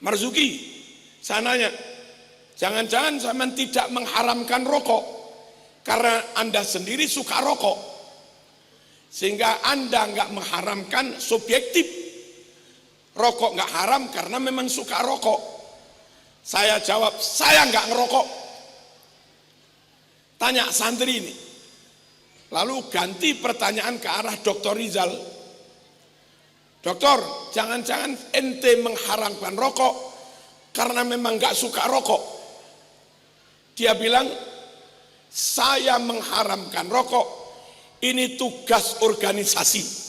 Marzuki, sananya, jangan-jangan zaman tidak mengharamkan rokok karena Anda sendiri suka rokok, sehingga Anda nggak mengharamkan subjektif. Rokok nggak haram karena memang suka rokok. Saya jawab, saya nggak ngerokok. Tanya santri ini. Lalu ganti pertanyaan ke arah Dr. Rizal. Dokter, jangan-jangan ente mengharamkan rokok karena memang nggak suka rokok. Dia bilang, saya mengharamkan rokok, ini tugas organisasi.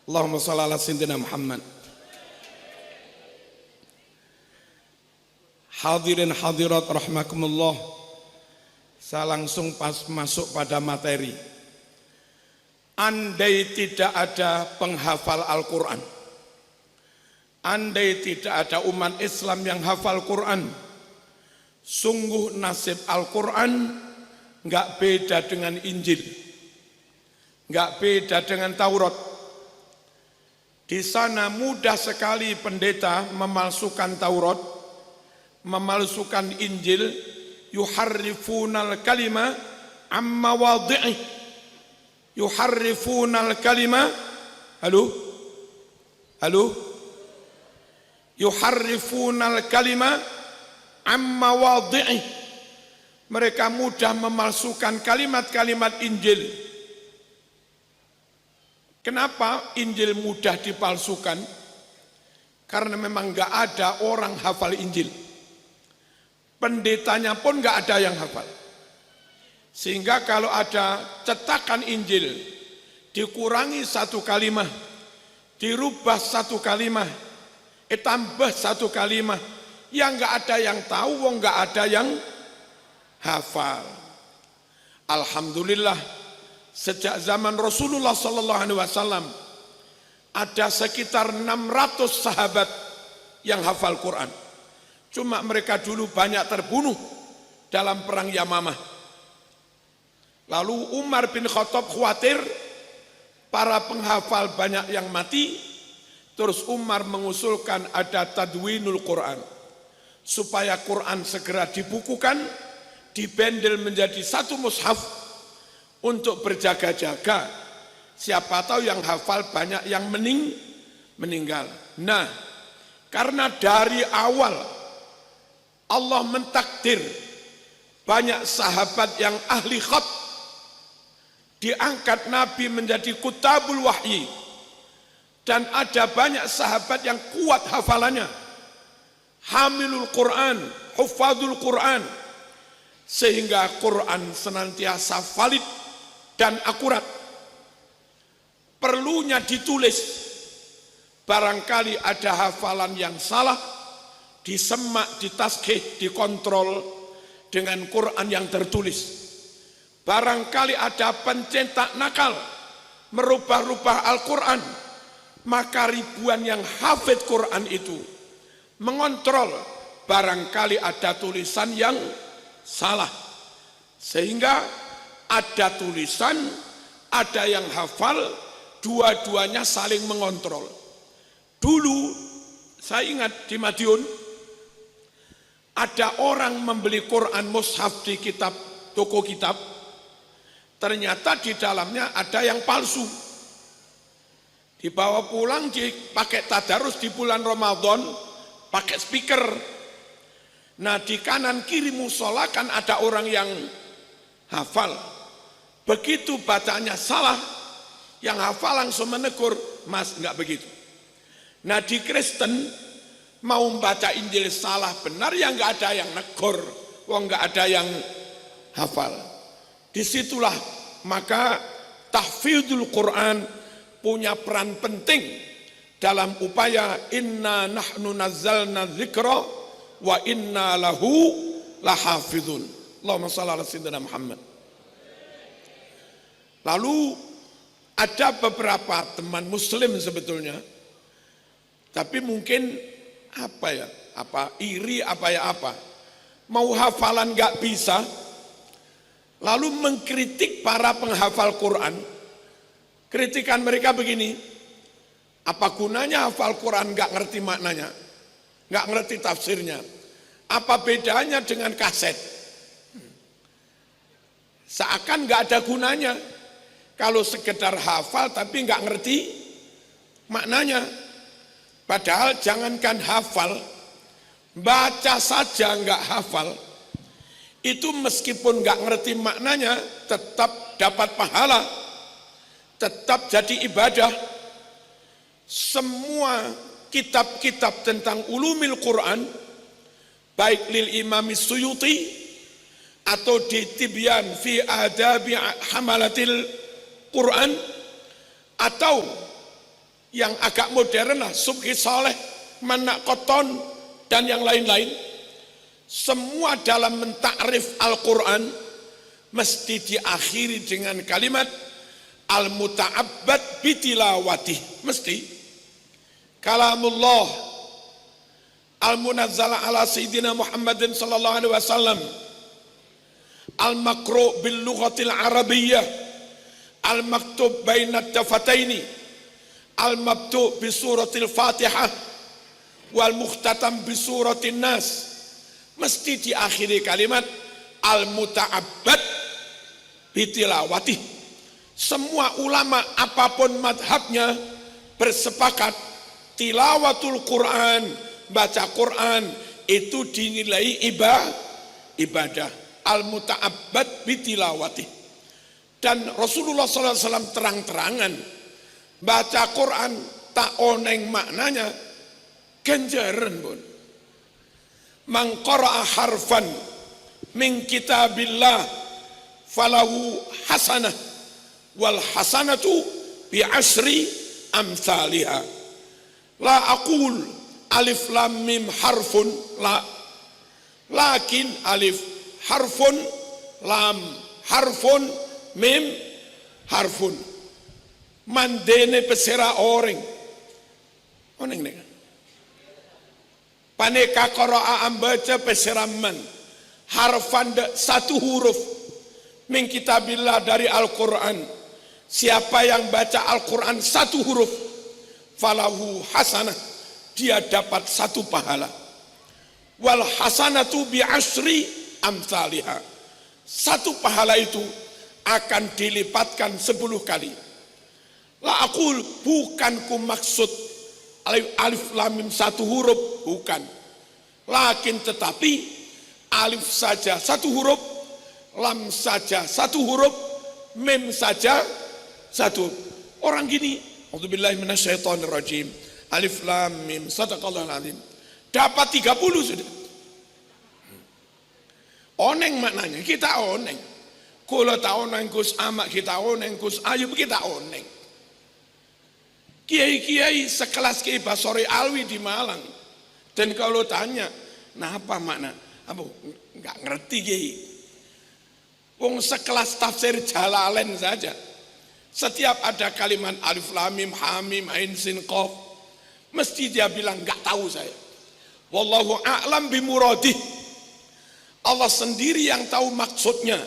Allahumma shalli ala sayyidina Muhammad. Hadirin hadirat rahimakumullah. Saya langsung masuk pada materi. Andai tidak ada penghafal Al-Quran, andai tidak ada umat Islam yang hafal Quran, sungguh nasib Al-Quran nggak beda dengan Injil, nggak beda dengan Taurat. Di sana mudah sekali pendeta memalsukan Taurat, memalsukan Injil, yuharrifunal kalima amma wadhi'i, yuharrifunal kalima, yuharrifunal kalima amma wadhi'i. Mereka mudah memalsukan kalimat-kalimat Injil. Kenapa Injil mudah dipalsukan? Karena memang nggak ada orang hafal Injil. Pendetanya pun nggak ada yang hafal. Sehingga kalau ada cetakan Injil, dikurangi satu kalimat, dirubah satu kalimat, tambah satu kalimat, yang nggak ada yang tahu, nggak ada yang hafal. Alhamdulillah, sejak zaman Rasulullah SAW ada sekitar 600 sahabat yang hafal Quran. Cuma mereka dulu banyak terbunuh dalam perang Yamamah. Lalu Umar bin Khattab khawatir para penghafal banyak yang mati. Terus Umar mengusulkan ada tadwinul Quran, supaya Quran segera dibukukan, dibendel menjadi satu mushaf untuk berjaga-jaga. Siapa tahu yang hafal banyak yang meninggal. Nah, karena dari awal Allah mentakdir banyak sahabat yang ahli khat, diangkat Nabi menjadi kutabul wahyi, dan ada banyak sahabat yang kuat hafalannya, hamilul Quran, hufadul Quran, sehingga Quran senantiasa valid dan akurat. Perlunya ditulis, barangkali ada hafalan yang salah, disemak, ditashkih, dikontrol dengan Quran yang tertulis. Barangkali ada pencetak nakal merubah-rubah Al-Quran, maka ribuan yang hafid Quran itu mengontrol, barangkali ada tulisan yang salah, sehingga ada tulisan, ada yang hafal, dua-duanya saling mengontrol. Dulu saya ingat di Madiun ada orang membeli Quran mushaf di kitab, toko kitab, ternyata di dalamnya ada yang palsu. Dibawa pulang, dipakai tadarus di bulan Ramadan, pakai speaker. Nah, di kanan kiri musola kan ada orang yang hafal. Begitu bacanya salah, yang hafal langsung menegur, "Mas, enggak begitu." Nah, di Kristen mau membaca Injil salah benar, ya enggak ada yang negur, enggak ada yang hafal. Disitulah maka tahfidzul Quran punya peran penting dalam upaya inna nahnu nazzalna dzikra wa inna lahu lahafizun. Allahumma shalli ala sayyidina Muhammad. Lalu ada beberapa teman muslim sebetulnya, tapi mungkin apa iri apa, mau hafalan nggak bisa, lalu mengkritik para penghafal Quran. Kritikan mereka begini, apa gunanya hafal Quran nggak ngerti maknanya, nggak ngerti tafsirnya? Apa bedanya dengan kaset? Seakan nggak ada gunanya kalau sekedar hafal tapi nggak ngerti maknanya. Padahal jangankan hafal, baca saja nggak hafal, itu meskipun nggak ngerti maknanya tetap dapat pahala, tetap jadi ibadah. Semua kitab-kitab tentang ulumil Quran, baik lil Imam Suyuti atau di Tibyan fi adabi hamalatil Quran, atau yang agak modern lah Subki Saleh, Manak Koton dan yang lain-lain, semua dalam mentakrif Al-Quran mesti diakhiri dengan kalimat al-muta'abbad bitilawati, mesti kalamullah al-munazzala ala sayyidina Muhammadin sallallahu alaihi wasallam, al-makru bil lughatil arabiyyah, al-maktub bainat dafataini, al-mabtu bi suratil Fatihah wal mukhtatam bi suratin Nas, mesti diakhiri kalimat al-muta'abbad bitilawati. Semua ulama apapun madhabnya bersepakat tilawatul Quran, baca Quran itu dinilai ibadah, al-muta'abbad bitilawati. Dan Rasulullah SAW terang-terangan, baca Quran tak oneng maknanya ganjaran pun. Man qara'a harfan min kitabillah falahu hasanah wal hasanatu bi asri amsalihah. La aqul alif lam mim harfun, la, lakin alif harfun, lam harfun, mim harfun. Mandene pesera orang oneng nih. Paneka qara'a ambaca pesera man harfan satu huruf min kitabillah dari Al-Quran. Siapa yang baca Al-Quran satu huruf, falahu hasanah, dia dapat satu pahala. Wal hasanatu bi asri amsalihah, satu pahala itu akan dilipatkan 10 kali. La aqul, bukan ku maksud alif lam mim satu huruf, bukan. Lakin tetapi alif saja satu huruf, lam saja satu huruf, mim saja satu. Orang gini, A'udzubillahi minasyaitonirrajim, alif lam mim sadaqallahul azim, dapat 30 sudah. Oneng maknanya, kita oneng. Kula ta oneng Gus Amak, kita oneng Gus Ayub, kita oneng. Kiai-kiai sekelas Kiai Basori Alwi di Malang, dan kalau tanya, nah apa makna? Apa? Enggak ngerti Kiai. Wong sekelas tafsir Jalalain saja, setiap ada kalimat alif lam mim ha mim ain sin qaf, mesti dia bilang enggak tahu saya. Wallahu a'lam bimuradih. Allah sendiri yang tahu maksudnya.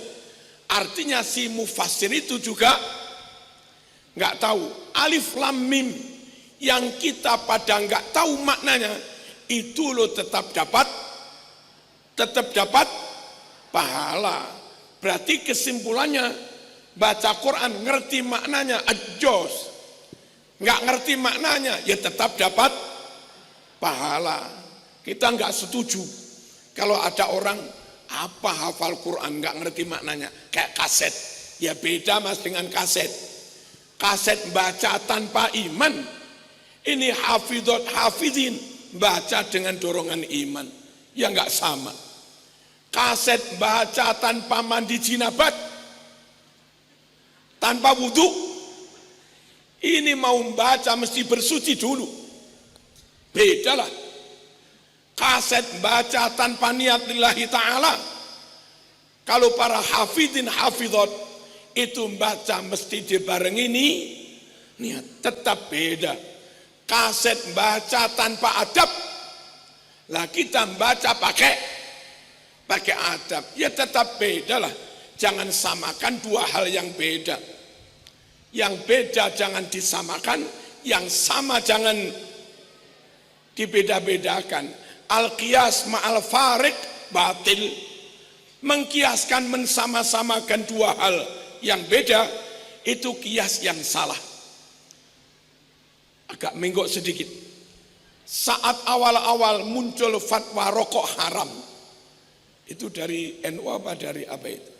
Artinya si mufassir itu juga enggak tahu. Alif lam mim yang kita pada enggak tahu maknanya, itu lo tetap dapat pahala. Berarti kesimpulannya, baca Quran ngerti maknanya ajos, nggak ngerti maknanya ya tetap dapat pahala. Kita nggak setuju kalau ada orang apa hafal Quran nggak ngerti maknanya kayak kaset. Ya beda mas dengan kaset. Kaset baca tanpa iman, ini hafidot hafidin baca dengan dorongan iman, ya nggak sama. Kaset baca tanpa mandi jinabat, tanpa wudhu, ini mau membaca mesti bersuci dulu, beda lah. Kaset baca tanpa niat lillahi ta'ala, kalau para hafidin hafidot itu membaca mesti dibarengi niat, tetap beda. Kaset baca tanpa adab, lah kita membaca pakai adab, ya tetap beda lah. jangan samakan dua hal yang beda. Yang beda jangan disamakan, yang sama jangan dibeda-bedakan. Al-qiyas ma'al farik batil. Mengkiaskan, mensama-samakan dua hal yang beda, itu kias yang salah. Agak menggok sedikit. Saat awal-awal muncul fatwa rokok haram, itu dari NU apa dari apa itu?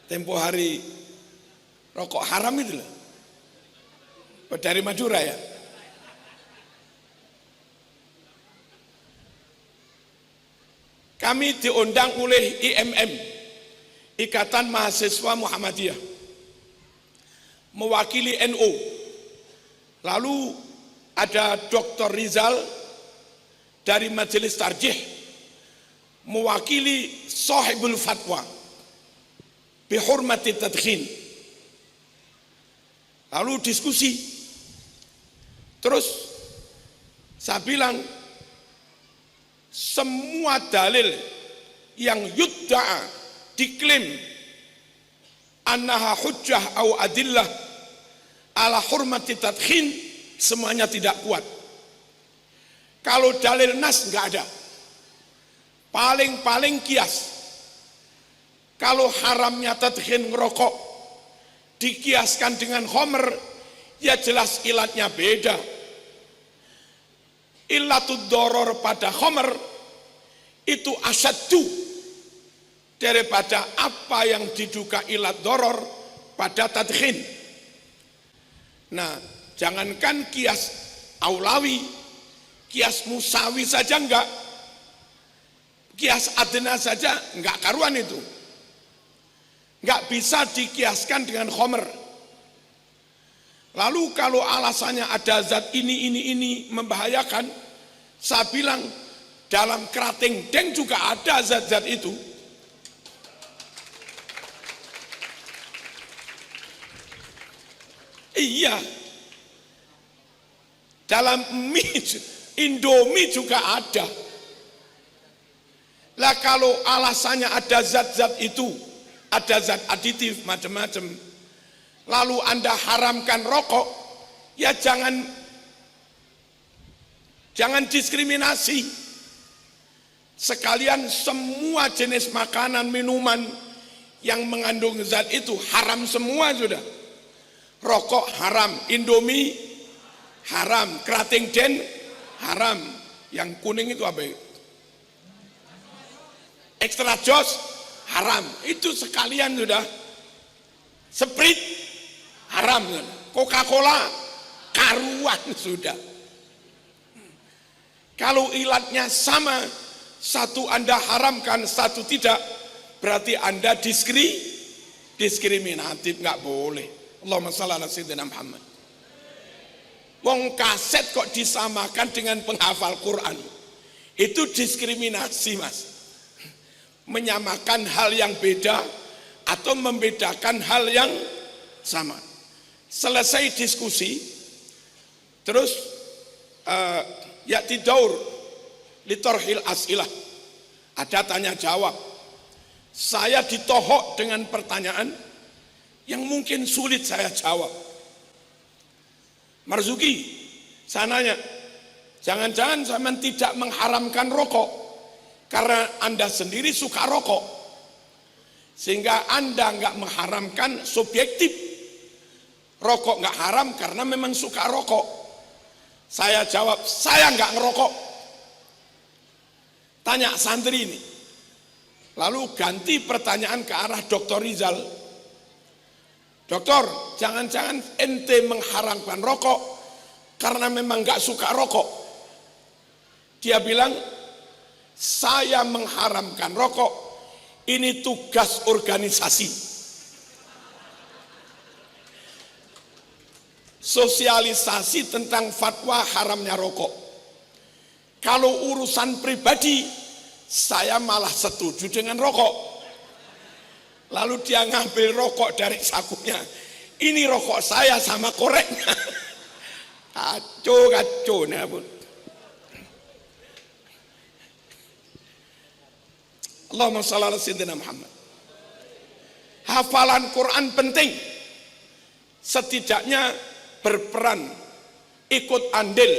Tempo hari rokok haram itu loh. Dari Madura ya. Kami diundang oleh IMM, Ikatan Mahasiswa Muhammadiyah, mewakili NU. Lalu ada Dr. Rizal dari Majelis Tarjih, mewakili Sahibul Fatwa, bihormati tadkhin. Lalu diskusi. Terus saya bilang, semua dalil yang yudda'a, diklaim annaha hujjah au adillah ala hurmati tadkhin, semuanya tidak kuat. Kalau dalil nas enggak ada. Paling-paling kias. Kalau haramnya tadkhin ngerokok dikiaskan dengan khomer, ya jelas ilatnya beda. Illatud doror pada khomer itu asyaddu daripada apa yang diduga ilat doror pada tadkhin. Nah, jangankan kias aulawi, kias musawi saja enggak, kias adna saja enggak karuan itu. Enggak bisa dikiaskan dengan khomer. Lalu kalau alasannya ada zat ini membahayakan, saya bilang dalam kerating deng juga ada zat-zat itu. Iya, dalam mie, Indomie juga ada. Lah kalau alasannya ada zat-zat itu, ada zat aditif macam-macam, lalu Anda haramkan rokok, ya jangan diskriminasi. Sekalian semua jenis makanan, minuman yang mengandung zat itu haram semua sudah. Rokok haram, Indomie haram, kerating den haram. Yang kuning itu apa? Extra jos haram. Itu sekalian sudah. Sprite haram, Coca-Cola karuan sudah. Kalau ilatnya sama, satu Anda haramkan, satu tidak, berarti Anda diskriminatif, nggak boleh. Allahumma shalli ala sayyidina Muhammad. Wong kaset kok disamakan dengan penghafal Quran, itu diskriminasi, Mas. Menyamakan hal yang beda atau membedakan hal yang sama. Selesai diskusi, terus ya'ti daur litorhil as'ilah, ada tanya jawab. Saya ditohok dengan pertanyaan yang mungkin sulit saya jawab. Marzuki, saya nanya, jangan-jangan saya tidak mengharamkan rokok karena Anda sendiri suka rokok, sehingga Anda nggak mengharamkan subjektif. Rokok nggak haram karena memang suka rokok. Saya jawab, saya nggak ngerokok. Tanya santri ini. Lalu ganti pertanyaan ke arah Dr. Rizal. Dokter, jangan-jangan ente mengharamkan rokok karena memang nggak suka rokok. Dia bilang, saya mengharamkan rokok, ini tugas organisasi. Sosialisasi tentang fatwa haramnya rokok. Kalau urusan pribadi, saya malah setuju dengan rokok. Lalu dia ngambil rokok dari sakunya. Ini rokok saya sama koreknya. Kacau nah pun. Allahumma shalli ala sayyidina Muhammad. Hafalan Quran penting. Setidaknya berperan, ikut andil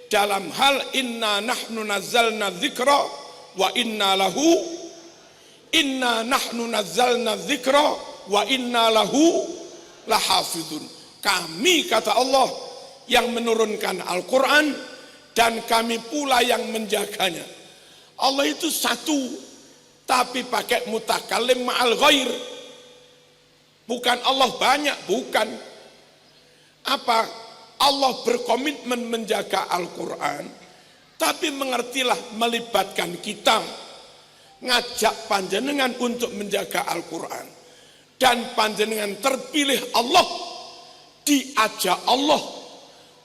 dalam hal inna nahnu nazzalna dzikra wa inna nahnu nazzalna dzikra wa inna lahu lahafidun. Kami, kata Allah, yang menurunkan Al-Quran dan kami pula yang menjaganya. Allah itu satu, tapi pakai mutakallim ma'al ghair. Bukan Allah banyak, bukan. Apa? Allah berkomitmen menjaga Al-Quran, tapi mengertilah melibatkan kita, ngajak panjenengan untuk menjaga Al-Quran. Dan panjenengan terpilih Allah, diajak Allah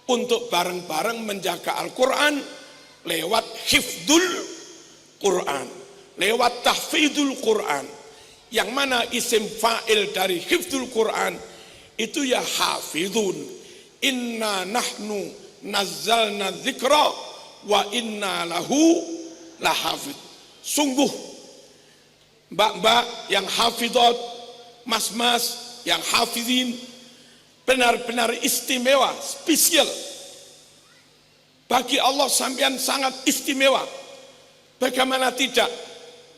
untuk bareng-bareng menjaga Al-Quran lewat hifdzul Quran, lewat tahfidzul Quran. Yang mana isim fa'il dari hifdzul Quran itu ya hafidhun. Inna nahnu nazzalna dzikra wa inna lahu lahafidh. Sungguh mbak-mbak yang hafidhat, mas-mas yang hafidhin, benar-benar istimewa, spesial. Bagi Allah sampean sangat istimewa. Bagaimana tidak?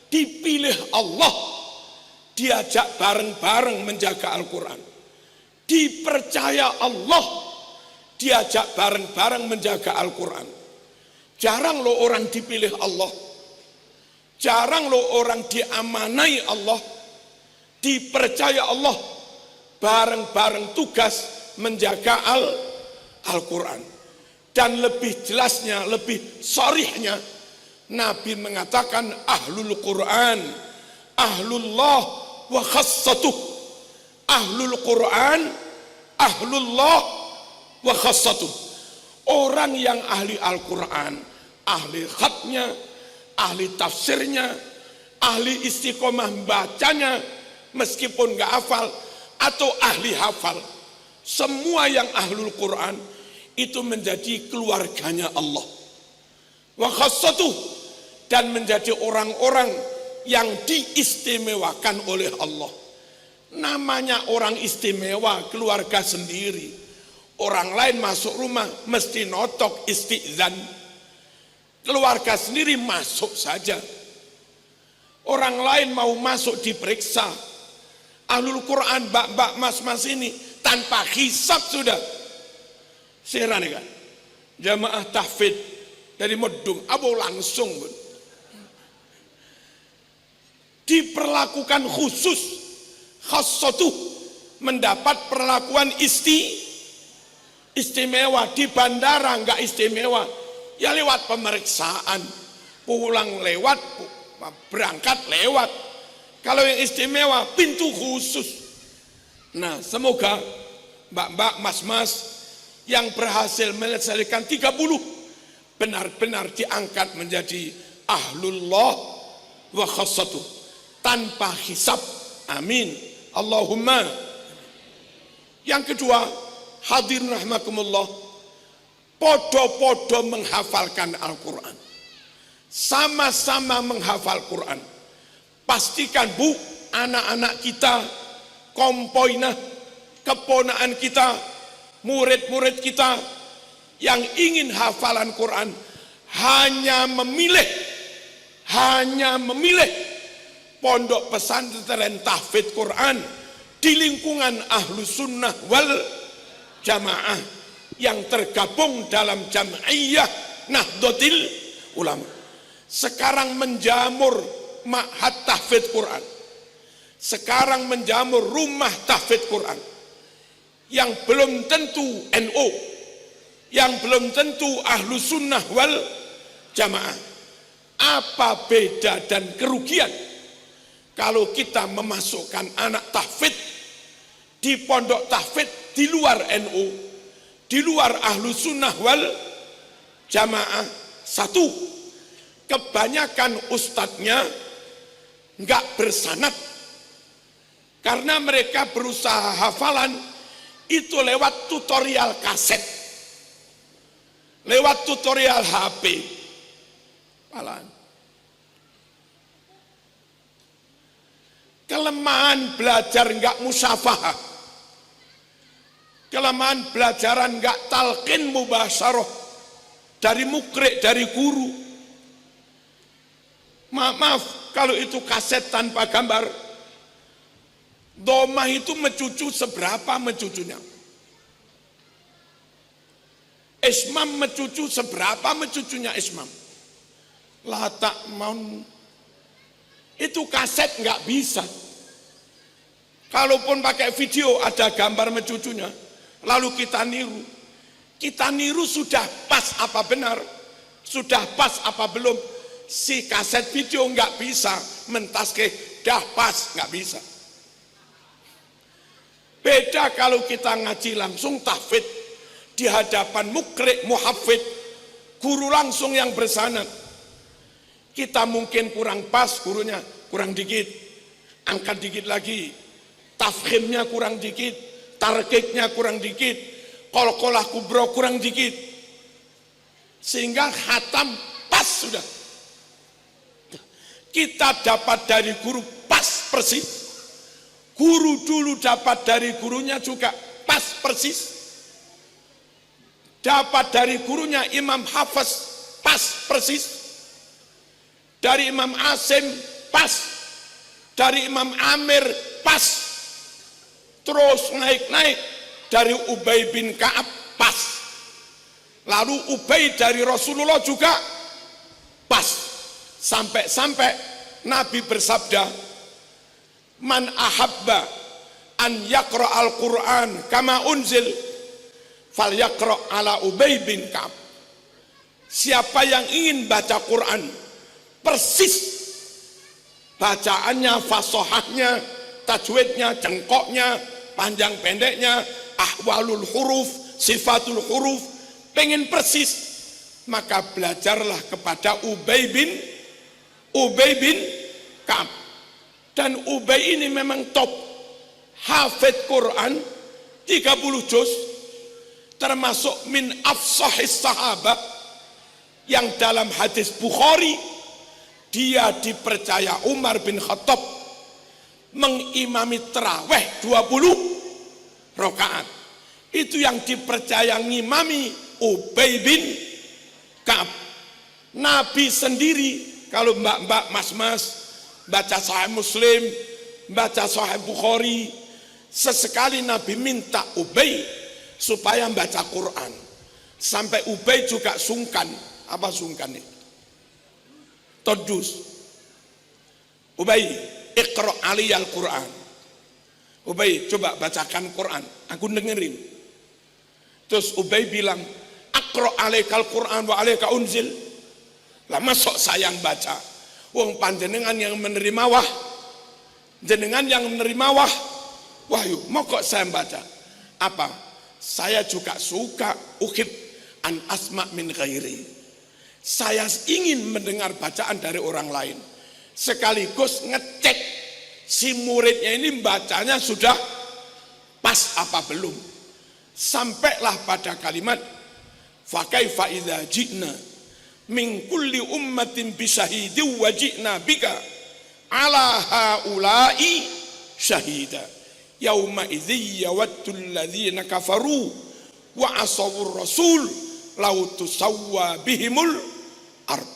Dipilih Allah, diajak bareng-bareng menjaga Al-Quran. Dipercaya Allah, diajak bareng-bareng menjaga Al-Quran. Jarang loh orang dipilih Allah. Jarang loh orang diamanai Allah, dipercaya Allah, bareng-bareng tugas menjaga Al-Quran. Dan lebih jelasnya, lebih sharihnya, Nabi mengatakan ahlul Quran, ahlullah wa khassatuh. Ahlul Quran, ahlullah wa khassatuh. Orang yang ahli Al-Quran, ahli khatnya, ahli tafsirnya, ahli istiqomah bacanya, meskipun gak hafal, atau ahli hafal. Semua yang ahlul Quran itu menjadi keluarganya Allah. Wa khassatuh, dan menjadi orang-orang yang diistimewakan oleh Allah. Namanya orang istimewa, keluarga sendiri. Orang lain masuk rumah mesti notok isti'zan. Keluarga sendiri masuk saja. Orang lain mau masuk diperiksa. Ahlul Quran, bak-bak, mas-mas ini tanpa hisab sudah. Seheran kan? Jamaah tahfidz dari Medung, abo langsung pun. Diperlakukan khusus, khassatuh, mendapat perlakuan istimewa. Di bandara enggak istimewa, ya lewat pemeriksaan, pulang lewat, berangkat lewat. Kalau yang istimewa, pintu khusus. Nah, semoga mbak-mbak, mas-mas yang berhasil menyelesaikan 30 benar-benar diangkat menjadi ahlullah wa khassatuh tanpa hisab. Amin. Allahumma. Yang kedua, hadirin rahimakumullah, podo-podo menghafalkan Al-Quran. Sama-sama menghafal Quran. Pastikan bu, anak-anak kita, kompoinah, keponaan kita, murid-murid kita yang ingin hafalan Quran hanya memilih pondok pesantren tahfidz Quran di lingkungan Ahlus Sunnah wal Jamaah yang tergabung dalam Jam'iyah Nahdlatul Ulama. Sekarang menjamur ma'had tahfidz Quran. Sekarang menjamur rumah tahfidz Quran. Yang belum tentu NU, yang belum tentu Ahlus Sunnah wal Jamaah. Apa beda dan kerugian kalau kita memasukkan anak tahfidz di pondok tahfidz di luar NU, di luar Ahlus Sunnah wal Jamaah? Satu, kebanyakan ustadznya enggak bersanad karena mereka berusaha hafalan itu lewat tutorial kaset, lewat tutorial HP. kelemahan belajar enggak musyafahah, kelemahan belajaran enggak talqin mubasyarah dari mukri, dari guru. Maaf kalau itu kaset tanpa gambar. Domah itu mencucu seberapa mencucunya? Ismam mencucu seberapa mencucunya ismam? Latak maun. Itu kaset nggak bisa. Kalaupun pakai video ada gambar mencucunya, lalu kita niru. Kita niru sudah pas apa benar? Sudah pas apa belum? Si kaset video nggak bisa mentaske dah pas, nggak bisa. Beda kalau kita ngaji langsung tahfidz di hadapan mukri, muhafidz, guru langsung yang bersanad. Kita mungkin kurang pas, gurunya kurang dikit, angkat dikit lagi, tafkhimnya kurang dikit, tarkiknya kurang dikit, qalqalah kubra kurang dikit, sehingga khatam pas sudah. Kita dapat dari guru pas persis, guru dulu dapat dari gurunya juga pas persis, dapat dari gurunya Imam Hafiz pas persis, dari Imam Asim pas, dari Imam Amir pas, terus naik-naik dari Ubay bin Ka'ab pas, lalu Ubay dari Rasulullah juga pas, sampai-sampai Nabi bersabda, man ahabba an yaqra al-Quran kama unzil fal yaqra ala Ubay bin Ka'ab. Siapa yang ingin baca Quran persis bacaannya, fasohahnya, tajwidnya, jengkoknya, panjang pendeknya, ahwalul huruf, sifatul huruf, pengen persis, maka belajarlah kepada Ubay bin Ka'ab. Dan Ubay ini memang top, hafidz Quran 30 juz, termasuk min afsahis sahabat, yang dalam hadis Bukhari dia dipercaya Umar bin Khattab mengimami tarawih 20 rakaat. Itu yang dipercaya ngimami Ubay bin Ka'ab. Nabi sendiri, kalau mbak-mbak, mas-mas baca Sahih Muslim, baca Sahih Bukhari, sesekali Nabi minta Ubay supaya baca Quran. Sampai Ubay juga sungkan. Apa sungkan itu? Todus. Ubay, iqra aliyal Quran. Ubay, coba bacakan Quran, aku dengerin. Terus Ubay bilang, aqra alaikal Quran wa alaika unzil. Lah masuk saya yang baca. Wong panjenengan yang menerima jenengan yang menerima wahyu, mau kok saya baca? Apa? Saya juga suka uhib an asma min ghairi. Saya ingin mendengar bacaan dari orang lain, sekaligus ngecek si muridnya ini bacanya sudah pas apa belum. Sampailah pada kalimat fa kaifa idza ji'na min kulli ummatin bisyahidin wa ji'na bika ala haula'i syahida yauma idzi yawaddu alladhina kafaru wa asawur rasul law tusawwa bihimul ard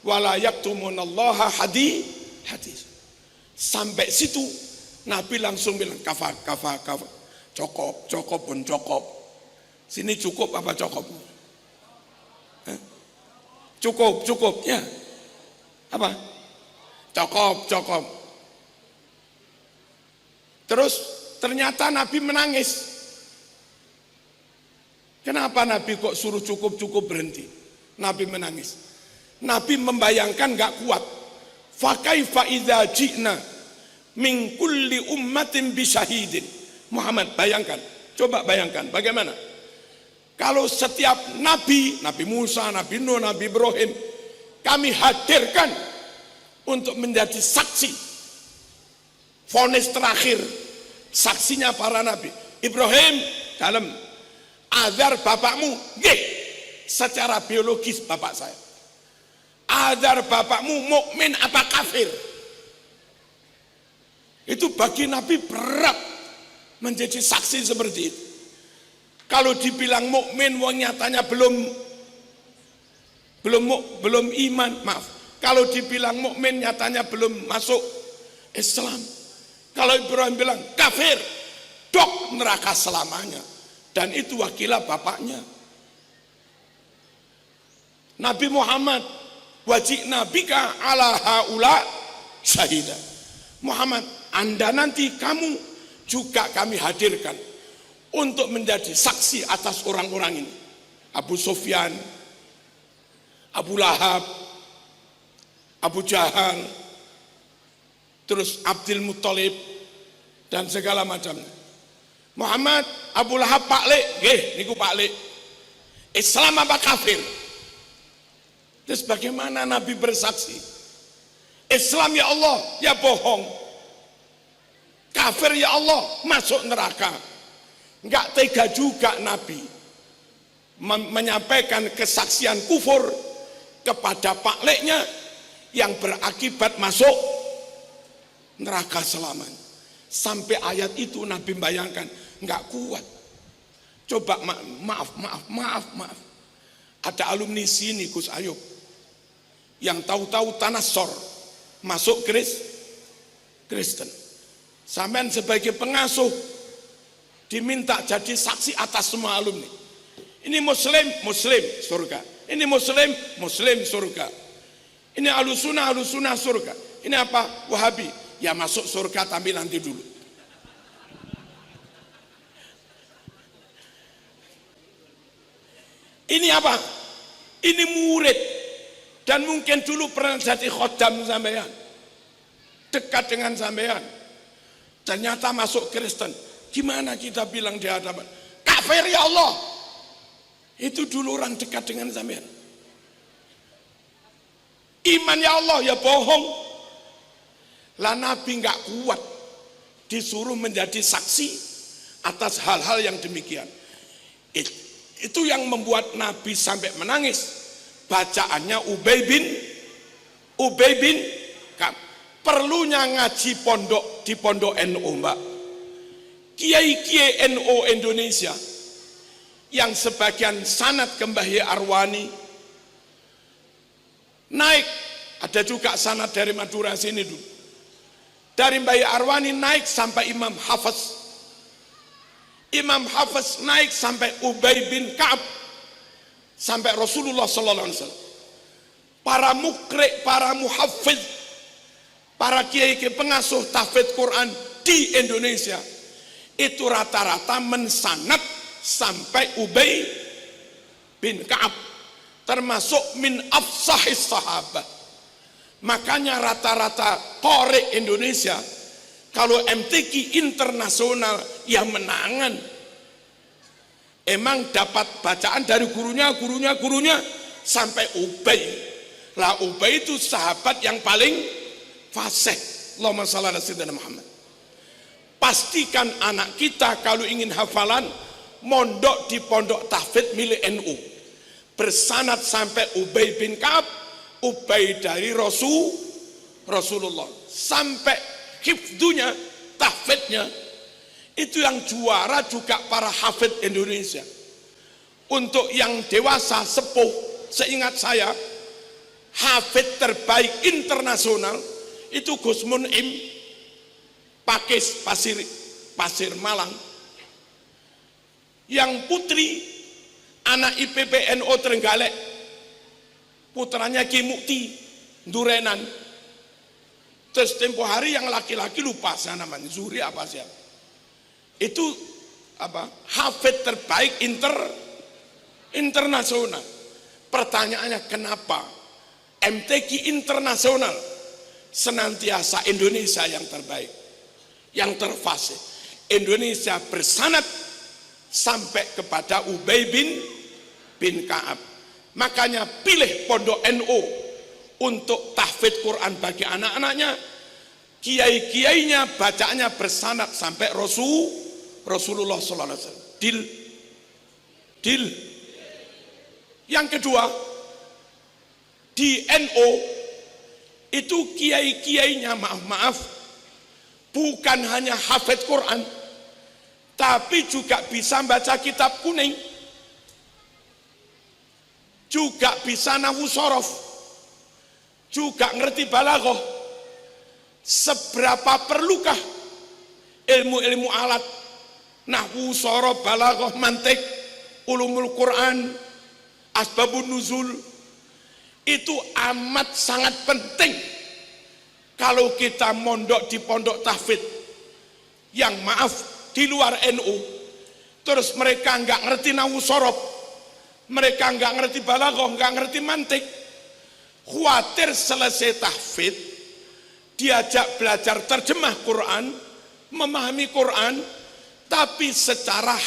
wala yaktumunallaha hadis. Sampai situ Nabi langsung bilang kafar. Cukup pun cukup. Sini cukup apa cukup? Cukup ya. Apa? Cukup. Terus ternyata Nabi menangis. Kenapa Nabi kok suruh cukup berhenti? Nabi menangis. Nabi membayangkan gak kuat. Fa kaifa idza ji'na min kulli ummatin bisyahidin. Muhammad, bayangkan. Coba bayangkan bagaimana? Kalau setiap nabi, Nabi Musa, Nabi Nuh, Nabi Ibrahim, kami hadirkan untuk menjadi saksi. Vonis terakhir, saksinya para nabi. Ibrahim dalam azar bapakmu, nggih, secara biologis bapak saya. Azar bapakmu mukmin apa kafir? Itu bagi Nabi berat menjadi saksi seperti itu. Kalau dibilang mukmin, wong nyatanya belum iman, maaf. Kalau dibilang mukmin, nyatanya belum masuk Islam. Kalau Ibrahim bilang kafir, dok neraka selamanya. Dan itu wakilah bapaknya. Nabi Muhammad, wajibna bika ala haula syahida. Muhammad, Anda nanti kamu juga kami hadirkan untuk menjadi saksi atas orang-orang ini. Abu Sufyan, Abu Lahab, Abu Jahal, terus Abdul Muttalib, dan segala macamnya. Muhammad, Abu Lahab paklik, nggih niku paklik. Islam apa kafir? Terus bagaimana Nabi bersaksi? Islam ya Allah, ya bohong. Kafir ya Allah, masuk neraka. Enggak tega juga Nabi menyampaikan kesaksian kufur kepada pakliknya yang berakibat masuk neraka selamanya. Sampai ayat itu Nabi bayangkan, enggak kuat. Coba maaf. Ada alumni sini Gus Ayub yang tahu-tahu Tanassor masuk Kristen. Sampean sebagai pengasuh diminta jadi saksi atas semua alumni. Ini muslim surga. Ini muslim surga. Ini alusunah surga. Ini apa? Wahabi. Ya masuk surga tapi nanti dulu. Ini apa? Ini murid. Dan mungkin dulu pernah jadi khodam sampean. Dekat dengan sampean. Ternyata masuk Kristen. Gimana kita bilang di hadapan? Kafir ya Allah. Itu dulu orang dekat dengan sampean. Iman ya Allah, ya bohong. Lah Nabi nggak kuat disuruh menjadi saksi atas hal-hal yang demikian. Itu yang membuat Nabi sampai menangis. Bacaannya Ubay bin Ka'ab. Perlunya ngaji di pondok NU, Mbak. Kiai-kiai NU Indonesia yang sebagian sanad ke Mbah Yai Arwani naik, ada juga sanad dari Madura sini dulu. Dari Mbah Yai Arwani naik sampai Imam Hafiz. Imam Hafiz naik sampai Ubay bin Ka'ab, sampai Rasulullah sallallahu alaihi wasallam. Para mukri, para muhaffiz, para kiai pengasuh tahfidz Quran di Indonesia itu rata-rata mensanad sampai Ubay bin Ka'ab, termasuk min afsahis sahabat. Makanya rata-rata qori Indonesia kalau MTQ internasional yang menangan emang dapat bacaan dari gurunya sampai Ubay. Lah Ubay itu sahabat yang paling fasih. Allahumma shalli ala sayyidina Muhammad. Pastikan anak kita kalau ingin hafalan mondok di pondok tahfidz milik NU. Bersanad sampai Ubay bin Ka'ab, Ubay dari Rasulullah. Sampai hifdunya, tahfidznya itu yang juara juga para hafidz Indonesia. Untuk yang dewasa sepuh, seingat saya hafidz terbaik internasional itu Gus Mun'im Pakis Pasir Malang. Yang putri anak IPPNO Trenggalek, putranya Ki Mukti Durenan. Terus tempo hari yang laki-laki lupa saya namanya, Zuri apa siapa. Itu apa? Hafidz terbaik internasional. Pertanyaannya kenapa MTQ internasional senantiasa Indonesia yang terbaik, yang terfasih. Indonesia bersanad sampai kepada Ubay bin Ka'ab. Makanya pilih pondok NU untuk tahfidz Quran bagi anak-anaknya. Kiai-kiainya bacaannya bersanad sampai Rasulullah sallallahu alaihi wasallam. Deal. Yang kedua, di NU itu kiai-kiainya maaf bukan hanya hafid Quran, tapi juga bisa baca kitab kuning, juga bisa nahwu sorof, juga ngerti balaghah. Seberapa perlukah ilmu-ilmu alat nahwu sorof, balaghah, mantik, ulumul Quran, asbabun nuzul? Itu amat sangat penting. Kalau kita mondok di pondok tahfidz yang maaf di luar NU, terus mereka nggak ngerti nahwu sorof, mereka nggak ngerti balaghah, nggak ngerti mantik, khawatir selesai tahfidz diajak belajar terjemah Quran, memahami Quran, tapi secara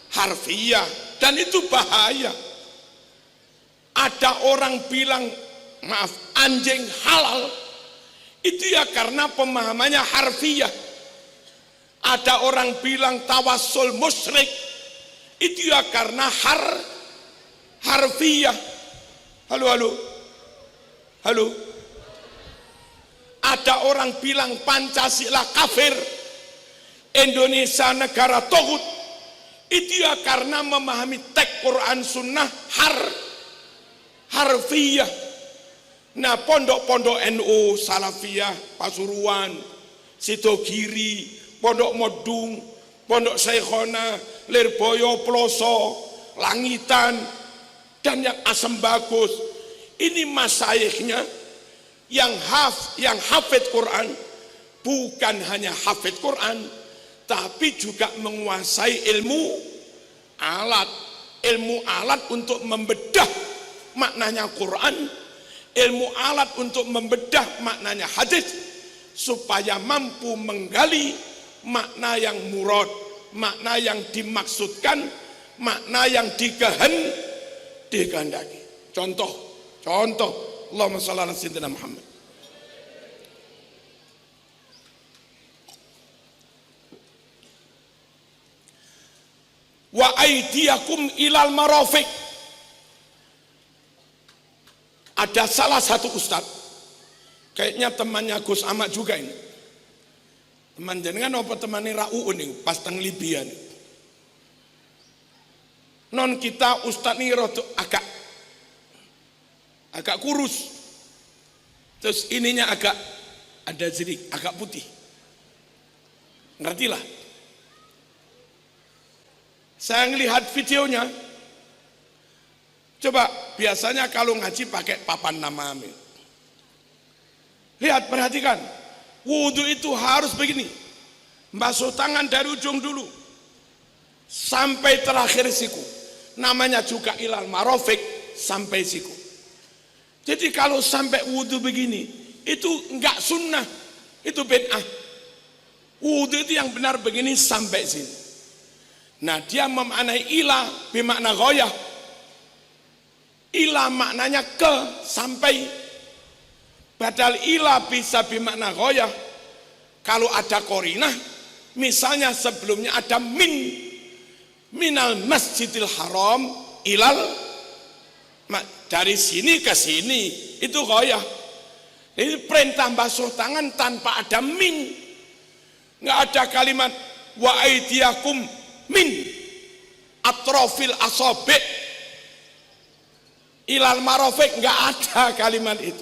harfiah, dan itu bahaya. Ada orang bilang, maaf, anjing halal, itu ya karena pemahamannya harfiah. Ada orang bilang tawassul musyrik, itu ya karena harfiah. Halo. Ada orang bilang Pancasila kafir, Indonesia negara togut, itu ya karena memahami teks Quran Sunnah harfiah. Nah, pondok-pondok NU, Salafiyah, Pasuruan, Sidogiri, Pondok Modung, Pondok Syekhona, Lirboyo, Ploso, Langitan, dan yang Asem Bagus, ini masayikhnya yang hafid Quran, bukan hanya hafid Quran, tapi juga menguasai ilmu alat untuk membedah maknanya Quran, ilmu alat untuk membedah maknanya hadis, supaya mampu menggali makna yang murad, makna yang dimaksudkan, makna yang dikehendaki. Contoh, Allahumma shalli ala sayyidina Muhammad. Wa aidiyakum ilal marafiq. Ada salah satu ustadz, kayaknya temannya Gus Ahmad juga ini. Teman jenengan apa temannya Ra'u ini, pas teng Libya ini. Non kita ustadz ini rodo agak kurus. Terus ininya agak ada agak putih. Ngertilah. Saya ngelihat videonya. Coba, biasanya kalau ngaji pakai papan nama. Lihat, perhatikan. Wudhu itu harus begini. Basuh tangan dari ujung dulu sampai terakhir siku. Namanya juga ilal marafiq, sampai siku. Jadi kalau sampai wudhu begini, itu enggak sunnah, itu bid'ah. Wudhu itu yang benar begini sampai sini. Nah, dia memaknai ila bermakna ghayah. Ila maknanya ke, sampai. Padahal ila bisa bermakna ghayah. Kalau ada korinah, misalnya sebelumnya ada minal masjidil haram ilal, dari sini ke sini, itu ghayah. Ini perintah basuh tangan tanpa ada min. Nggak ada kalimat wa aidiyakum min atrofil asobe ilal marafiq, nggak ada kalimat itu.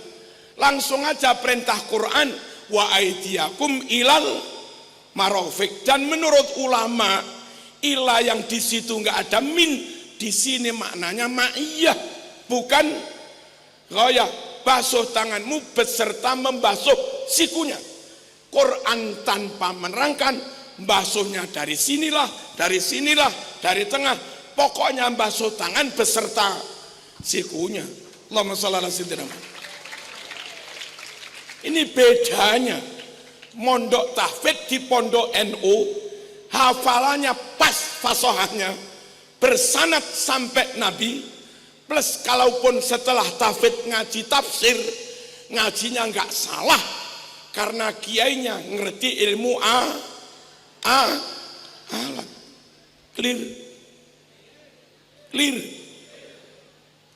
Langsung aja perintah Quran wa aidiyakum ilal marafiq. Dan menurut ulama, ila yang di situ nggak ada min, di sini maknanya ma'iyah, bukan ghayah. Basuh tanganmu beserta membasuh sikunya. Quran tanpa menerangkan basuhnya dari sinilah, dari tengah. Pokoknya basuh tangan beserta sikunya. Allahumma shalli ala sayyidina Muhammad. Ini bedanya mondok tahfidz di pondok NU, hafalannya pas fasohahnya, bersanad sampai Nabi, plus kalaupun setelah tahfidz ngaji tafsir, ngajinya nggak salah karena kiainya ngerti ilmu alat. Clear.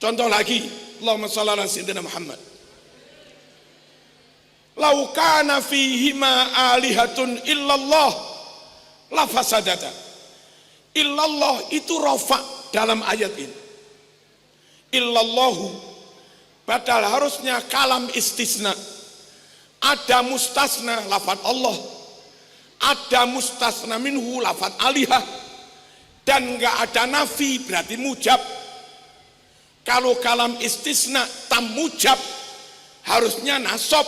Contoh lagi, Allahumma shalli ala sayyidina Muhammad. lau kana fihima alihatun illallah la fasadata. Illallah itu rafa dalam ayat ini. Illallahu, padahal harusnya kalam istisna. Ada mustasna lafaz Allah, ada mustasna minhu lafaz alihah, dan enggak ada nafi berarti mujab. Kalau kalam istisna tam mujab harusnya nasab.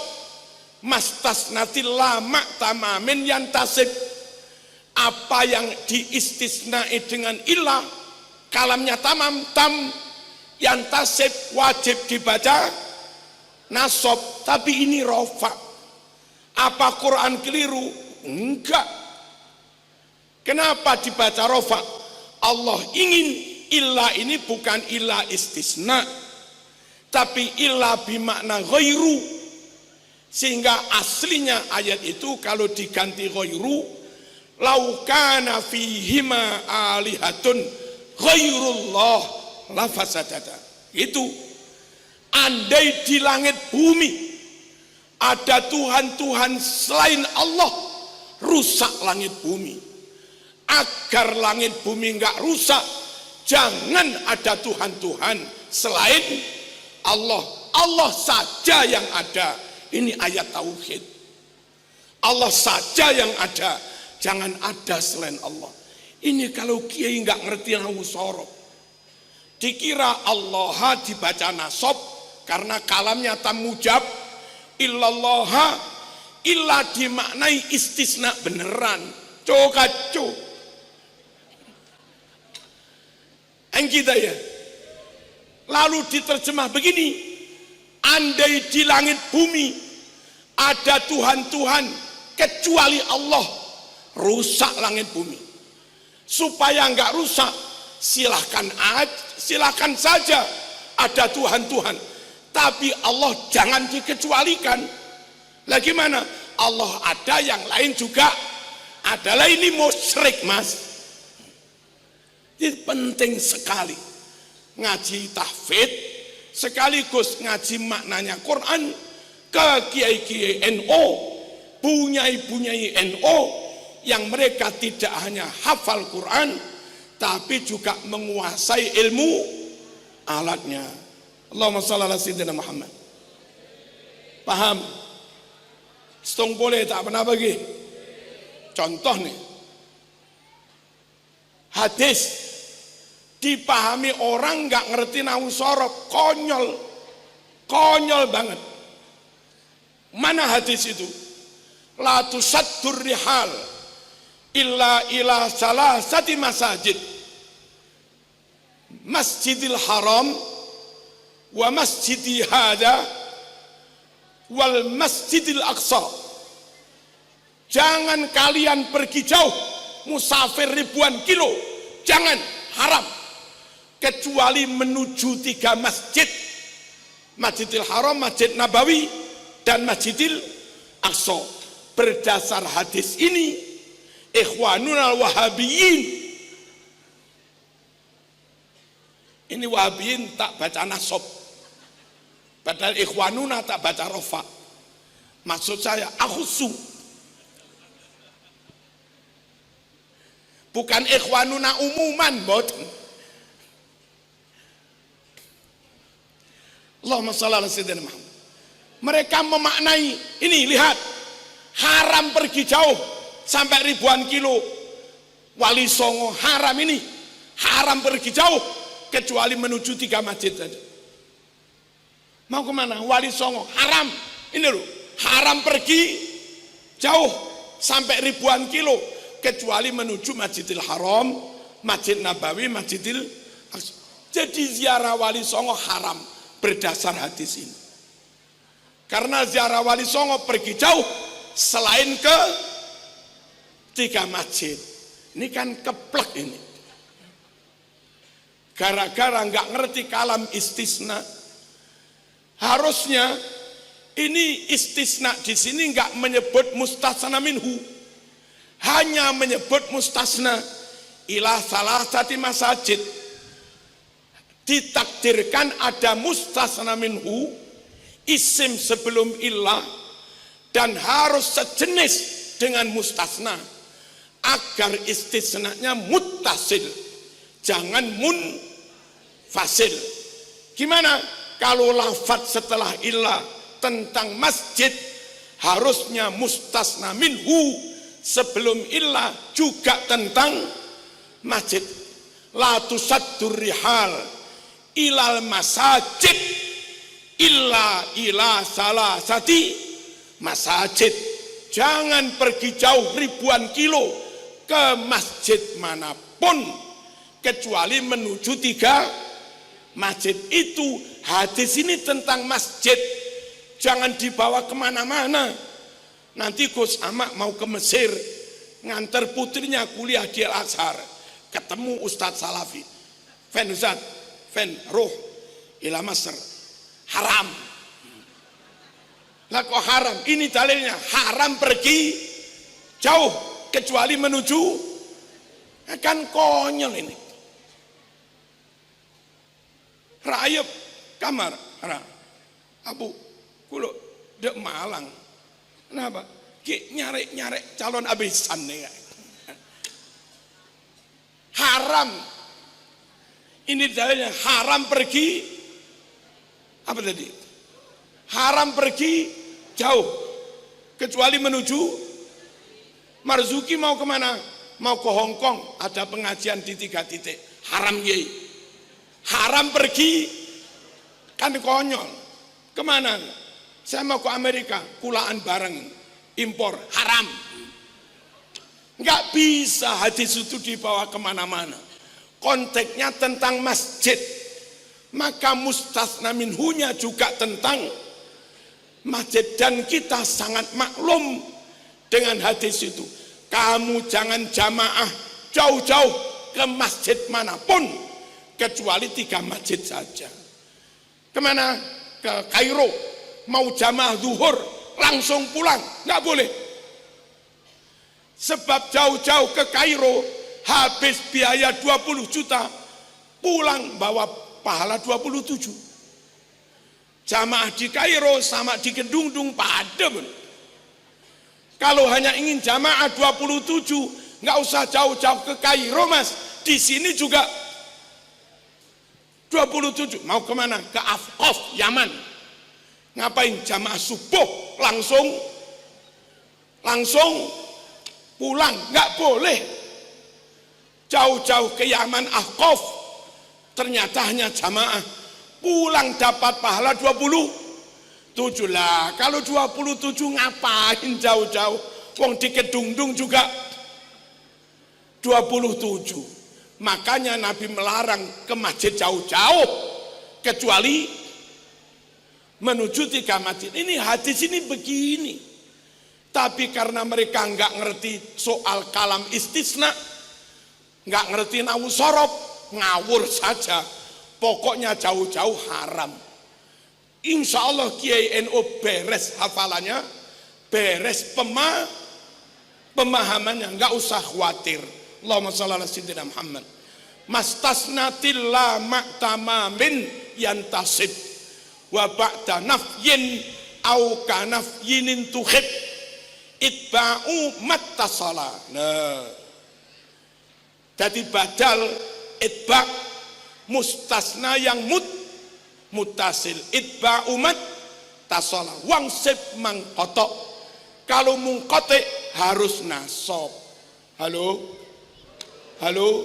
Mastasnatil lama tamamin yantasib. Apa yang diistisnai dengan ilah kalamnya tamam tam yantasib wajib dibaca nasab, tapi ini rofa. Apa Quran keliru? Enggak. Kenapa dibaca rofa? Allah ingin ilah ini bukan ilah istisna, tapi ilah bimakna ghairu, sehingga aslinya ayat itu kalau diganti ghairu, lau kana fihima alihatun ghairullah la fasadata. Itu andai di langit bumi ada Tuhan-Tuhan selain Allah, rusak langit bumi. Agar langit bumi enggak rusak, jangan ada Tuhan-Tuhan selain Allah. Allah saja yang ada. Ini ayat tauhid. Allah saja yang ada, jangan ada selain Allah. Ini kalau kiai enggak ngerti nahwu sorof, dikira Allah dibaca nasab karena kalamnya tam mujab. Illallah illa dimaknai istisna beneran. Cokaco kita ya. Lalu diterjemah begini, andai di langit bumi ada Tuhan-Tuhan kecuali Allah, rusak langit bumi. Supaya enggak rusak, silahkan saja ada Tuhan-Tuhan, tapi Allah jangan dikecualikan. Lah gimana? Allah ada, yang lain juga adalah, ini musyrik mas. Ini penting sekali ngaji tahfidz sekaligus ngaji maknanya Quran ke kiai-kiai NU, bunyai-bunyai NU yang mereka tidak hanya hafal Quran tapi juga menguasai ilmu alatnya. Allahumma shalli ala sayyidina Muhammad. Paham? Setong boleh tak pernah bagi contoh nih, hadis dipahami orang nggak ngerti nahwu sorof, konyol banget. Mana hadis itu? La tusaddur rihal illa ila salasati masajid, Masjidil Haram wa masjidi hada wal masjidil aqsa. Jangan kalian pergi jauh musafir ribuan kilo, jangan, haram, kecuali menuju 3 masjid, Masjidil Haram, Masjid Nabawi, dan Masjidil Aqsa. Berdasar hadis ini, Ikhwanun al-Wahabiyin, ini Wahabiyin tak baca nasab, padahal Ikhwanuna tak baca rofa. Maksud saya akhusu, bukan Ikhwanuna umuman, boten. Allahumma shalli ala sayyidina Muhammad. Mereka memaknai ini, lihat, haram pergi jauh sampai ribuan kilo. Wali Songo haram ini, haram pergi jauh kecuali menuju 3 masjid saja. Mau kemana? Wali Songo haram, ini loh, haram pergi jauh sampai ribuan kilo kecuali menuju Masjidil Haram, Masjid Nabawi, Masjidil Aqsa. Jadi ziarah Wali Songo haram berdasar hadis ini. Karena ziarah Wali Songo pergi jauh selain ke 3 masjid. Ini kan keplek ini. Gara-gara nggak ngerti kalam istisna. Harusnya ini istisna di sini nggak menyebut mustasna minhu, hanya menyebut mustasna ila salasati masajid. Ditakdirkan ada mustasna minhu, isim sebelum ilah, dan harus sejenis dengan mustasna agar istisnanya muttasil, jangan munfasil. Gimana kalau lafadz setelah illa tentang masjid harusnya mustasna minhu sebelum illa juga tentang masjid. La tusaddur rihal ilal masajid illa ila salasati masajid. Jangan pergi jauh ribuan kilo ke masjid manapun kecuali menuju 3 masjid. Itu hadis ini tentang masjid, jangan dibawa kemana-mana. Nanti Gus Amak mau ke Mesir nganter putrinya kuliah di Al-Azhar, ketemu Ustadz Salafi, Fen Ustadz, Fen Ruh ila Masr, haram. Lah kok haram? Ini dalilnya, haram pergi jauh kecuali menuju, kan konyol ini. Rayap kamar, Abu kulo dek Malang. Kenapa? Ki nyarek calon abisan nih. Haram. Ini dalilnya, haram pergi apa tadi? Haram pergi jauh kecuali menuju. Marzuki mau kemana? Mau ke Hong Kong, ada pengajian di 3 titik. Haram yei. Haram pergi, kan konyol. Kemana? Saya mau ke Amerika, kulaan bareng, impor, haram. Nggak bisa hadis itu dibawa kemana-mana. Konteksnya tentang masjid, maka mustasna minhunya juga tentang masjid. Dan kita sangat maklum dengan hadis itu. Kamu jangan jamaah jauh-jauh ke masjid manapun kecuali 3 masjid saja. Kemana? Ke Kairo, mau jamaah zuhur langsung pulang, nggak boleh. Sebab jauh-jauh ke Kairo habis biaya 20 juta, pulang bawa pahala 27. Jamaah di Kairo sama di Kedungdung pada pun. Kalau hanya ingin jamaah 27, nggak usah jauh-jauh ke Kairo mas. Di sini juga 27. Mau kemana? Ke Afqaf, Yaman. Ngapain jamaah subuh langsung pulang? Nggak boleh. Jauh-jauh ke Yaman, Afqaf. Ternyata hanya jamaah. Pulang dapat pahala 27 lah. Kalau 27 ngapain jauh-jauh? Wong di Kedungdung juga 27. Makanya Nabi melarang ke masjid jauh-jauh kecuali menuju 3 masjid. Ini hadis ini begini. Tapi karena mereka nggak ngerti soal kalam istisna, nggak ngerti nahu sorob, ngawur saja. Pokoknya jauh-jauh haram. Insya Allah Kiai NU beres hafalannya, beres pemahamannya, nggak usah khawatir. Allahumma shalli ala sayyidina Muhammad. Mastasnatil la ma'tamamin yantasib wa ba'da nafyin au kanafyinin tuhib itba'u mattasala. Nah, jadi badal itba' mustasna yang mutasil, itba'u mattasala wangsib mangkotok. Kalau mungkotek harus nasob. Halo,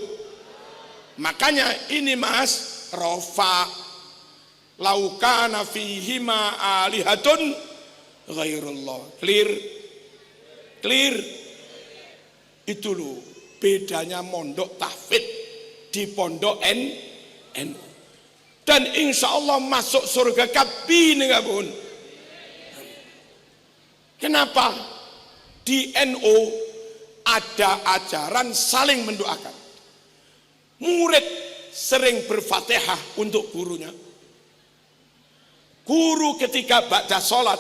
makanya ini mas, rofa laukana fihima alihatun ghairullah. Clear. Itu loh bedanya mondok tahfidz di pondok NU. Dan insya Allah masuk surga kabin nggak pun. Kenapa? Di NU ada ajaran saling mendoakan. Murid sering berfatihah untuk gurunya. Guru ketika ba'da sholat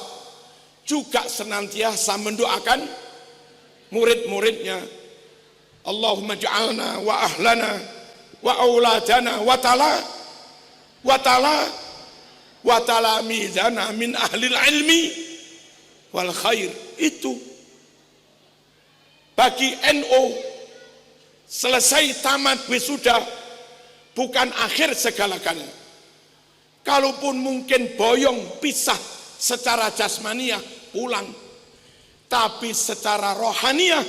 juga senantiasa mendoakan murid-muridnya. Allahumma ja'alna wa ahlana wa auladana wa talamizana min ahlil ilmi wal khair. Itu bagi NU selesai tamat wisuda bukan akhir segala-galanya. Kalaupun mungkin boyong pisah secara jasmaniah pulang, tapi secara rohaniah,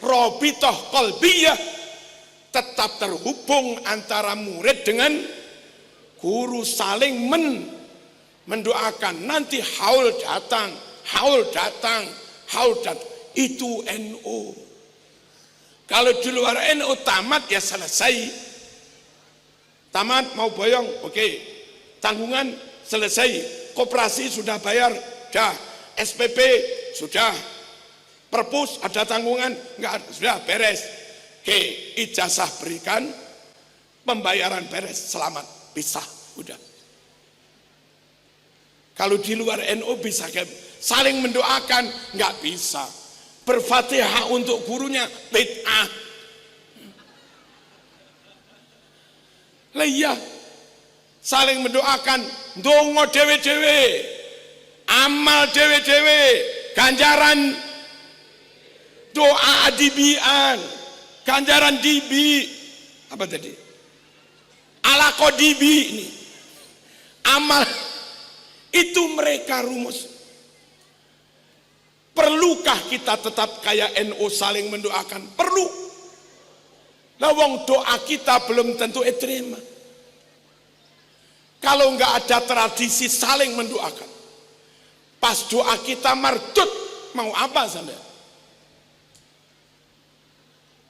robitoh qalbiyah, tetap terhubung antara murid dengan guru, saling mendoakan. Nanti haul datang, haul datang, haul datang. Itu NU. Kalau di luar NU tamat ya selesai. Tamat mau boyong, oke. Tanggungan selesai. Koperasi sudah bayar, sudah. SPP sudah. Perpus ada tanggungan, enggak, sudah beres. Oke, ijazah berikan, pembayaran beres, selamat, pisah, udah. Kalau di luar NU bisa saling mendoakan, enggak bisa. Berfatihah untuk gurunya bid'ah. Lah iya, saling mendoakan, ndonga dewe-dewe, amal dewe-dewe, ganjaran doa adibian, ganjaran dibi, apa tadi? Alaqodibi ini. Amal itu mereka rumus. Perlukah kita tetap kayak NU saling mendoakan? Perlu. Lawang doa kita belum tentu diterima. Kalau enggak ada tradisi saling mendoakan, pas doa kita mardut, mau apa sampean?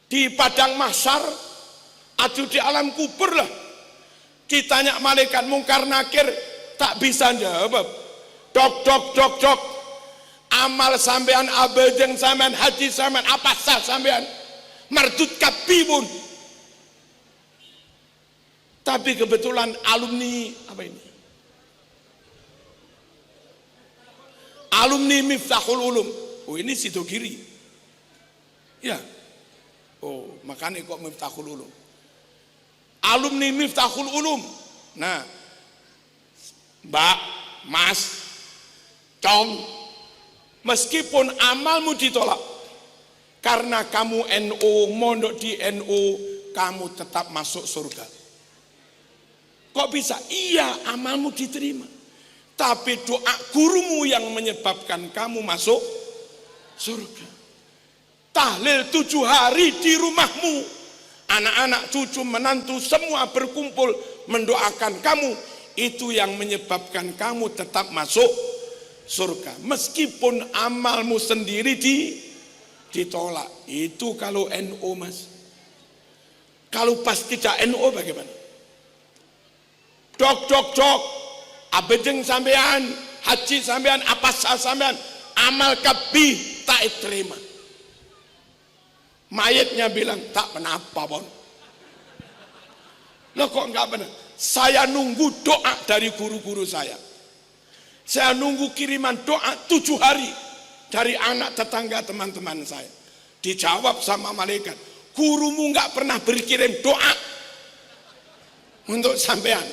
Di padang mahsyar atau di alam kubur lah, ditanya malaikat mungkar nakir, tak bisa jawab. Dok, dok, dok, dok. Amal sampean, abadeng sampean, haji sampean, apa sah sampean, mardut kabibun. Tapi kebetulan alumni apa ini? Alumni Miftahul Ulum. Oh ini situ kiri. Ya. Oh makanya kok Miftahul Ulum. Alumni Miftahul Ulum. Nah, Mbak, Mas, Cong. Meskipun amalmu ditolak, karena kamu NU, mondok di NU, kamu tetap masuk surga. Kok bisa? Iya, amalmu diterima. Tapi doa gurumu yang menyebabkan kamu masuk surga. Tahlil 7 hari di rumahmu. Anak-anak, cucu, menantu, semua berkumpul mendoakan kamu. Itu yang menyebabkan kamu tetap masuk surga, meskipun amalmu sendiri ditolak. Itu kalau NU mas. Kalau pas tidak NU bagaimana? Dok, dok, dok, abedeng sampean, haji sampean, apa sah sampean, amal kabih tak terima. Mayatnya bilang tak kenapa pun. Loh kok enggak benar? Saya nunggu doa dari guru-guru saya. Saya nunggu kiriman doa 7 hari dari anak tetangga teman-teman saya. Dijawab sama malaikat, gurumu nggak pernah berkirim doa untuk sampean.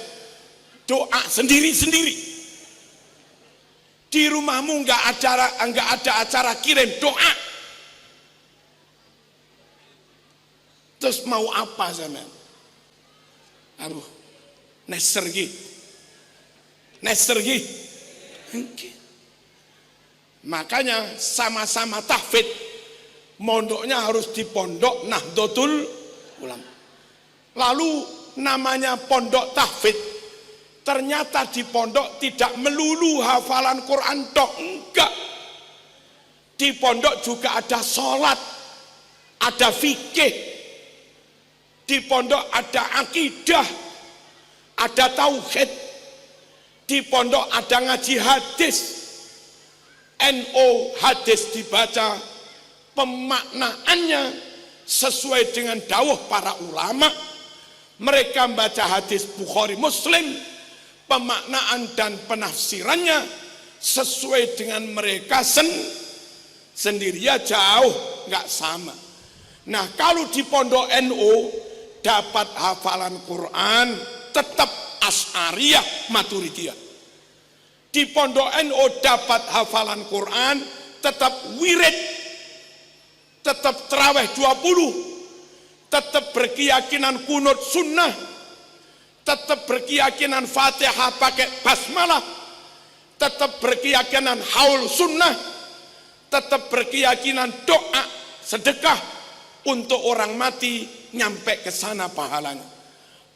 Doa sendiri-sendiri. Di rumahmu nggak ada acara kirim doa. Terus mau apa sampean? Aduh, nesergi. Makanya sama-sama tahfidz, mondoknya harus di pondok Nahdlatul Ulama. Lalu namanya pondok tahfidz, ternyata di pondok tidak melulu hafalan Quran tok, enggak. Di pondok juga ada sholat, ada fikih, di pondok ada akidah, ada tauhid. Di pondok ada ngaji hadis. NU hadis dibaca, pemaknaannya sesuai dengan dawuh para ulama. Mereka membaca hadis Bukhari Muslim, pemaknaan dan penafsirannya sesuai dengan mereka sendiri, ya jauh nggak sama. Nah kalau di pondok NU dapat hafalan Quran tetap Asy'ariyah Maturidiyah. Di pondok NU dapat hafalan Quran, tetap wirid, tetap terawih 20, tetap berkeyakinan kunut sunnah, tetap berkeyakinan Fatihah pakai basmalah, tetap berkeyakinan haul sunnah, tetap berkeyakinan doa sedekah untuk orang mati nyampe ke sana pahalanya.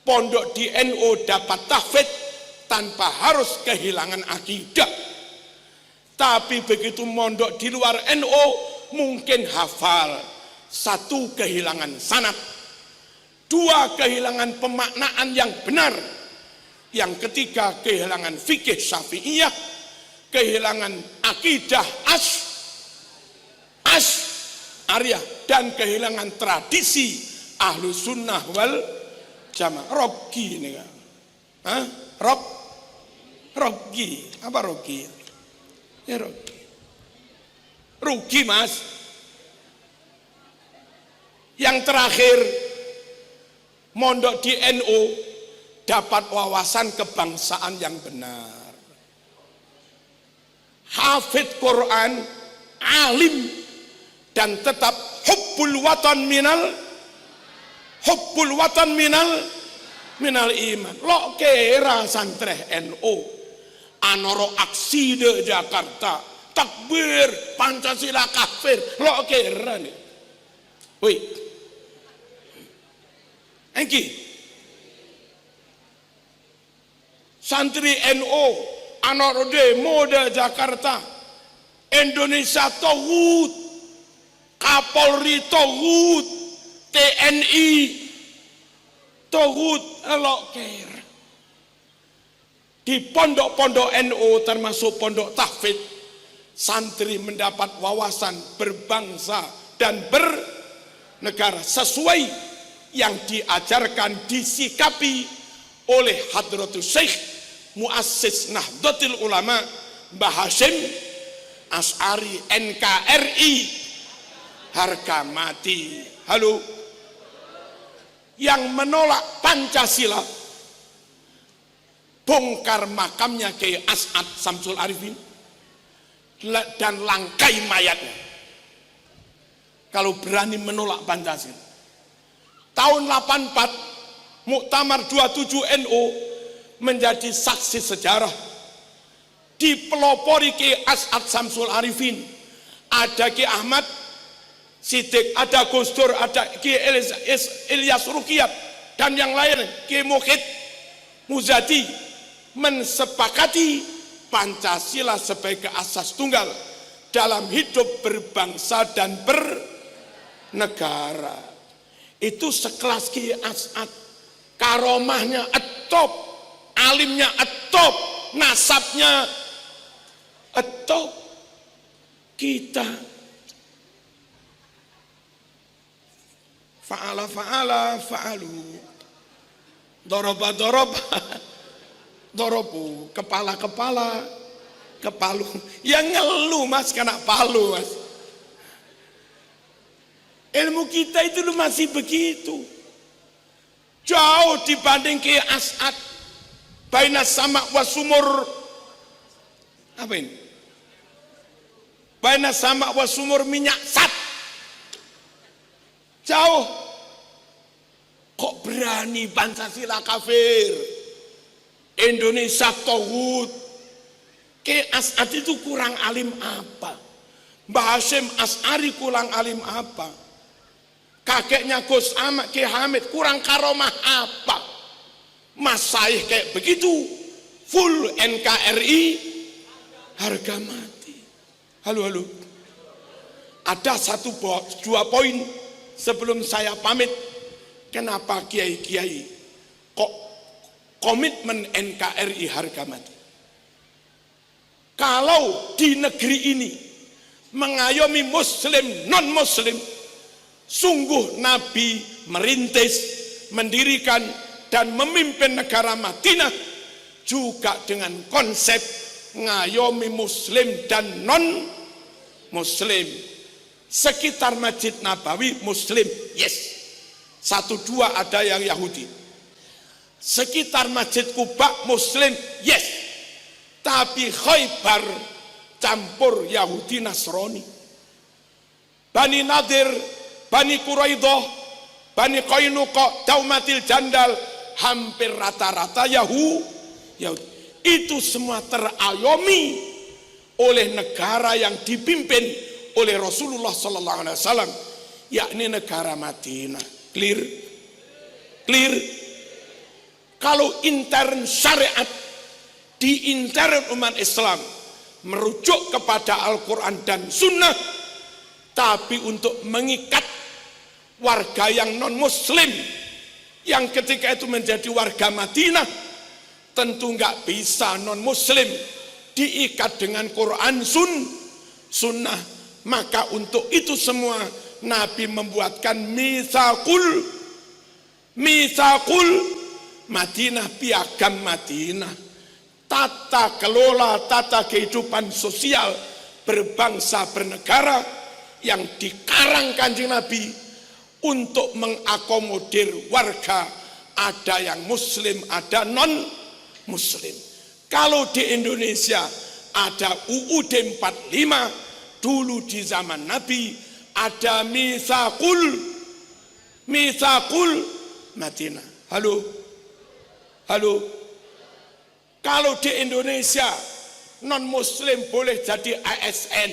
Pondok di NU dapat tahfidz tanpa harus kehilangan akidah. Tapi begitu mondok di luar NU mungkin hafal, satu kehilangan sanad, dua kehilangan pemaknaan yang benar, yang ketiga kehilangan fikih syafi'iyah, kehilangan akidah Asy'ariyah, dan kehilangan tradisi ahlu sunnah wal jamaah. Rogi ini kan? Rogi, apa rogi? Ya rogi. Rugi mas. Yang terakhir, mondok di NU dapat wawasan kebangsaan yang benar. Hafidz Quran, alim, dan tetap hubbul watan minal iman. Lo kira santreh NU anoro aksi de Jakarta takbir Pancasila kafir, lo kira nih. Wih, engki santri NU anoro demo de Jakarta, Indonesia tauhid, Kapolri tauhid, TNI tauhid, lo kira. Di pondok-pondok NU termasuk pondok tahfidz, santri mendapat wawasan berbangsa dan bernegara sesuai yang diajarkan, disikapi oleh Hadratus Syekh Muassis Nahdlatul Ulama Mbah Hasyim Asy'ari NKRI harga mati. Halo, yang menolak Pancasila bongkar makamnya Kiai As'ad Samsul Arifin dan langkai mayatnya kalau berani menolak Pancasila. Tahun 84 Muktamar 27 NU menjadi saksi sejarah. Dipelopori Kiai As'ad Samsul Arifin, ada Kiai Ahmad Siddiq, ada Gus Dur, ada Kiai Ilyas Ruqyat dan yang lain, Kiai Mukhid Muzadi, mensepakati Pancasila sebagai asas tunggal dalam hidup berbangsa dan bernegara. Itu sekelas Kiai As'ad, karomahnya at-top, alimnya at-top, nasabnya at-top. Kita fa'alu, doroba dorobu, kepala kepalu, yang ngeluh mas, kena palu mas. Ilmu kita itu masih begitu jauh dibanding Kiai As'ad. Baina sama wasumur, apa ini? Baina sama wasumur minyak sat, jauh. Kok berani Pancasila kafir, Indonesia tauhid? Kiai As'ad itu kurang alim apa? Mbah Hasyim Asy'ari kurang alim apa? Kakeknya Gus Ahmad Kiai Hamid kurang karomah apa? Masaih kayak begitu, full NKRI harga mati. Halo. Ada dua poin sebelum saya pamit. Kenapa kiai-kiai kok komitmen NKRI harga mati? Kalau di negeri ini mengayomi muslim non muslim, sungguh Nabi merintis, mendirikan dan memimpin negara Madinah juga dengan konsep ngayomi muslim dan non muslim. Sekitar Masjid Nabawi muslim, yes. 1-2 ada yang Yahudi. Sekitar Masjid Kuba muslim, yes. Tapi Khaybar campur Yahudi Nasrani. Bani Nadir, Bani Quraidah, Bani Qainuqa, Daumatil Jandal, hampir rata-rata Yahudi. Itu semua terayomi oleh negara yang dipimpin oleh Rasulullah sallallahu alaihi wasallam, yakni negara Madinah. Clear? Clear? Kalau intern syariat di intern umat Islam merujuk kepada Al-Quran dan Sunnah, tapi untuk mengikat warga yang non-Muslim yang ketika itu menjadi warga Madinah, tentu nggak bisa non-Muslim diikat dengan Quran Sunnah. Maka untuk itu semua Nabi membuatkan mitsaqul Madinah, piagam Madinah, tata kelola, tata kehidupan sosial berbangsa bernegara yang dikarang Kanjeng Nabi untuk mengakomodir warga, ada yang Muslim, ada non Muslim. Kalau di Indonesia ada UUD 45, dulu di zaman Nabi ada mitsaqul Madinah. Halo. Kalau di Indonesia non-Muslim boleh jadi ASN,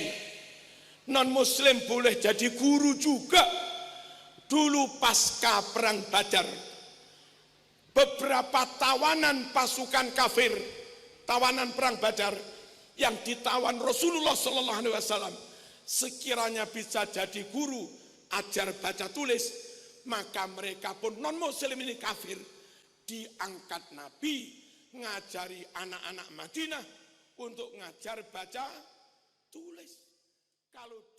non-Muslim boleh jadi guru juga. Dulu pasca perang Badar, beberapa tawanan pasukan kafir, tawanan perang Badar yang ditawan Rasulullah sallallahu alaihi wasallam, sekiranya bisa jadi guru ajar baca tulis, maka mereka pun non-Muslim ini kafir, diangkat Nabi ngajari anak-anak Madinah untuk ngajar baca tulis. Kalau